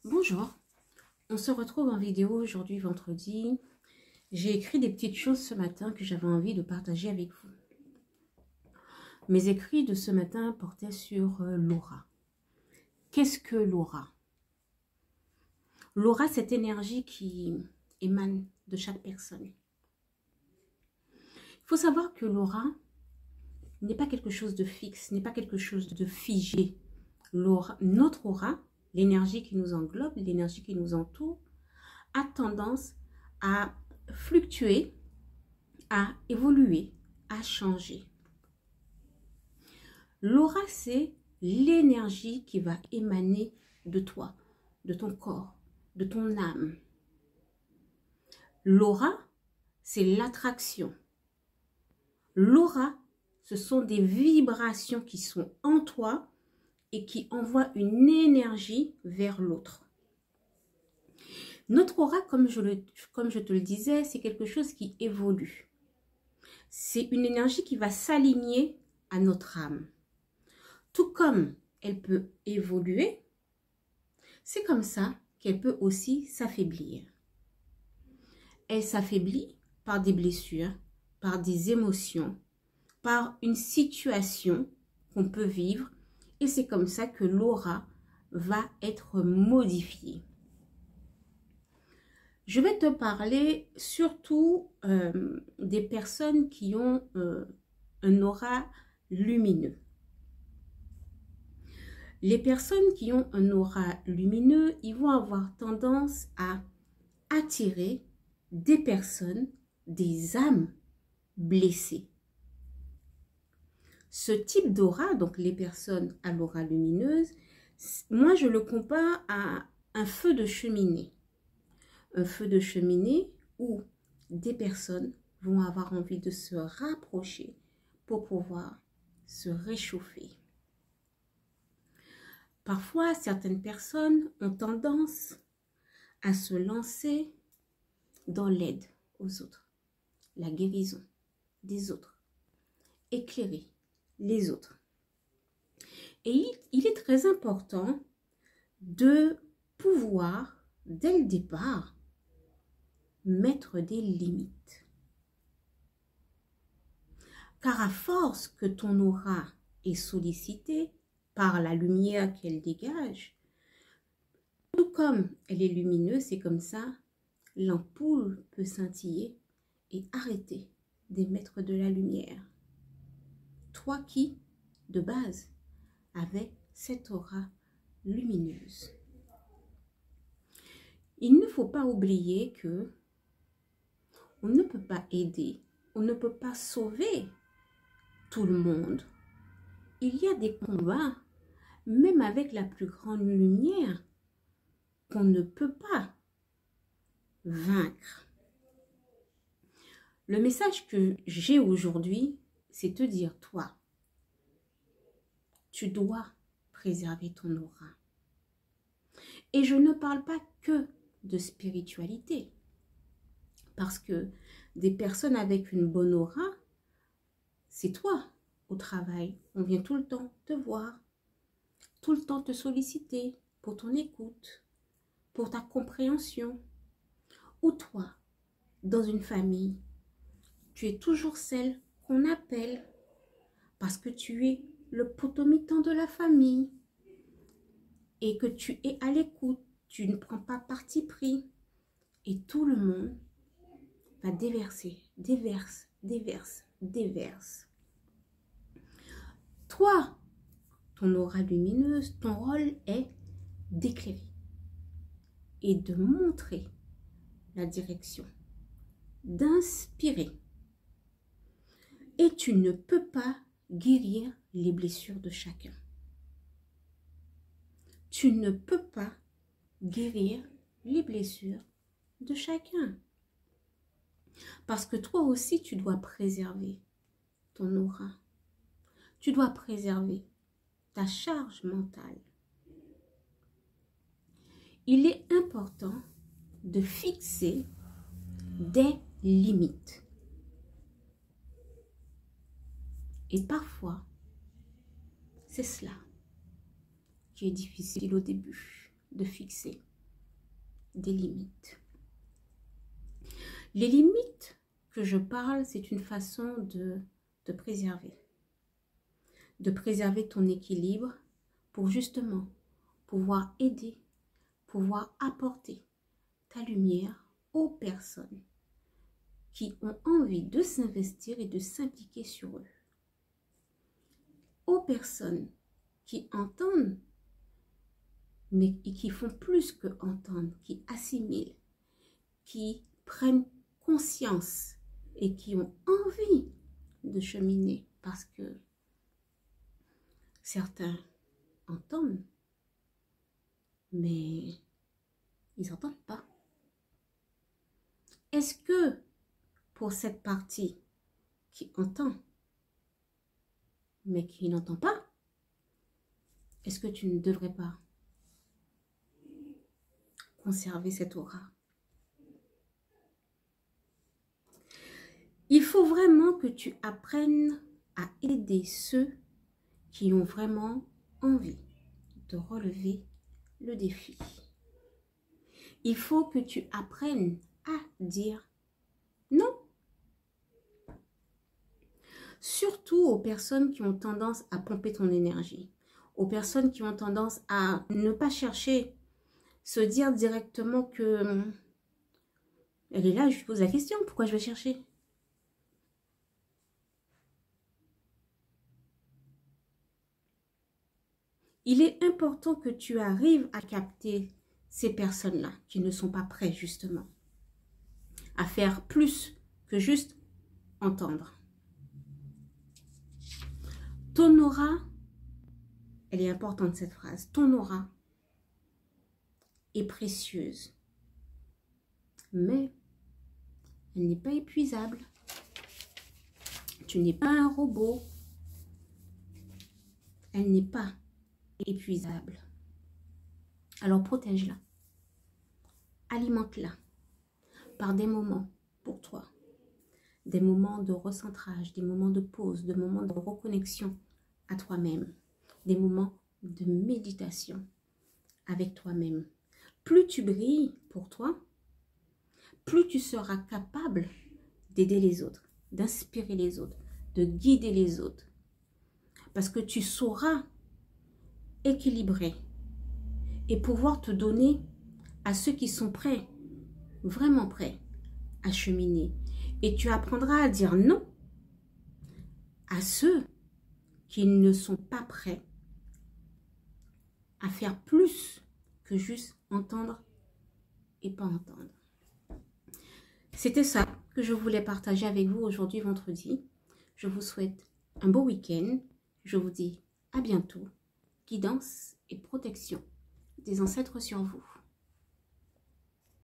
Bonjour, on se retrouve en vidéo aujourd'hui vendredi. J'ai écrit des petites choses ce matin que j'avais envie de partager avec vous. Mes écrits de ce matin portaient sur l'aura. Qu'est-ce que l'aura? L'aura, cette énergie qui émane de chaque personne. Il faut savoir que l'aura n'est pas quelque chose de fixe, n'est pas quelque chose de figé. Notre aura, l'énergie qui nous englobe, l'énergie qui nous entoure, a tendance à fluctuer, à évoluer, à changer. L'aura, c'est l'énergie qui va émaner de toi, de ton corps, de ton âme. L'aura, c'est l'attraction. L'aura, ce sont des vibrations qui sont en toi et qui envoient une énergie vers l'autre. Notre aura, comme je te le disais, c'est quelque chose qui évolue. C'est une énergie qui va s'aligner à notre âme. Tout comme elle peut évoluer, c'est comme ça qu'elle peut aussi s'affaiblir. Elle s'affaiblit par des blessures, par des émotions, par une situation qu'on peut vivre. Et c'est comme ça que l'aura va être modifiée. Je vais te parler surtout des personnes qui ont un aura lumineux. Les personnes qui ont un aura lumineux, ils vont avoir tendance à attirer des personnes, des âmes blessées. Ce type d'aura, donc les personnes à l'aura lumineuse, moi je le compare à un feu de cheminée. Un feu de cheminée où des personnes vont avoir envie de se rapprocher pour pouvoir se réchauffer. Parfois, certaines personnes ont tendance à se lancer dans l'aide aux autres, la guérison des autres, éclairer les autres. Et il est très important de pouvoir, dès le départ, mettre des limites. Car à force que ton aura est sollicitée par la lumière qu'elle dégage, tout comme elle est lumineuse, c'est comme ça, l'ampoule peut scintiller et arrêter d'émettre de la lumière. Toi qui, de base, avais cette aura lumineuse. Il ne faut pas oublier que on ne peut pas aider, on ne peut pas sauver tout le monde. Il y a des combats, même avec la plus grande lumière, qu'on ne peut pas vaincre. Le message que j'ai aujourd'hui, c'est te dire, toi, tu dois préserver ton aura. Et je ne parle pas que de spiritualité. Parce que des personnes avec une bonne aura, c'est toi au travail. On vient tout le temps te voir, tout le temps te solliciter pour ton écoute, pour ta compréhension. Ou toi, dans une famille, tu es toujours celle qu'on appelle parce que tu es le potomitan de la famille et que tu es à l'écoute, tu ne prends pas parti pris et tout le monde va déverser, déverse. Toi, ton aura lumineuse, ton rôle est d'éclairer et de montrer la direction, d'inspirer. Et tu ne peux pas guérir les blessures de chacun. Tu ne peux pas guérir les blessures de chacun. Parce que toi aussi, tu dois préserver ton aura. Tu dois préserver ta charge mentale. Il est important de fixer des limites. Et parfois, c'est cela qui est difficile au début de fixer des limites. Les limites que je parle, c'est une façon de te préserver. De préserver ton équilibre pour justement pouvoir aider, pouvoir apporter ta lumière aux personnes qui ont envie de s'investir et de s'impliquer sur eux. Aux personnes qui entendent, mais qui font plus que entendre, qui assimilent, qui prennent conscience et qui ont envie de cheminer parce que certains entendent, mais ils n'entendent pas. Est-ce que pour cette partie qui entend, mais qui n'entend pas, est-ce que tu ne devrais pas conserver cette aura? Il faut vraiment que tu apprennes à aider ceux qui ont vraiment envie de relever le défi. Il faut que tu apprennes à dire non. Surtout aux personnes qui ont tendance à pomper ton énergie. Aux personnes qui ont tendance à ne pas chercher, se dire directement que elle est là, je lui pose la question, pourquoi je vais chercher? Il est important que tu arrives à capter ces personnes-là qui ne sont pas prêtes justement à faire plus que juste entendre. Ton aura, elle est importante cette phrase, ton aura est précieuse, mais elle n'est pas épuisable. Tu n'es pas un robot, elle n'est pas épuisable. Alors protège-la, alimente-la par des moments pour toi, des moments de recentrage, des moments de pause, des moments de reconnexion à toi-même, des moments de méditation avec toi-même. Plus tu brilles pour toi, plus tu seras capable d'aider les autres, d'inspirer les autres, de guider les autres. Parce que tu sauras équilibrer et pouvoir te donner à ceux qui sont prêts, vraiment prêts à cheminer. Et tu apprendras à dire non à ceux qui ne sont pas prêts à faire plus que juste entendre et pas entendre. C'était ça que je voulais partager avec vous aujourd'hui, vendredi. Je vous souhaite un beau week-end. Je vous dis à bientôt. Guidance et protection des ancêtres sur vous.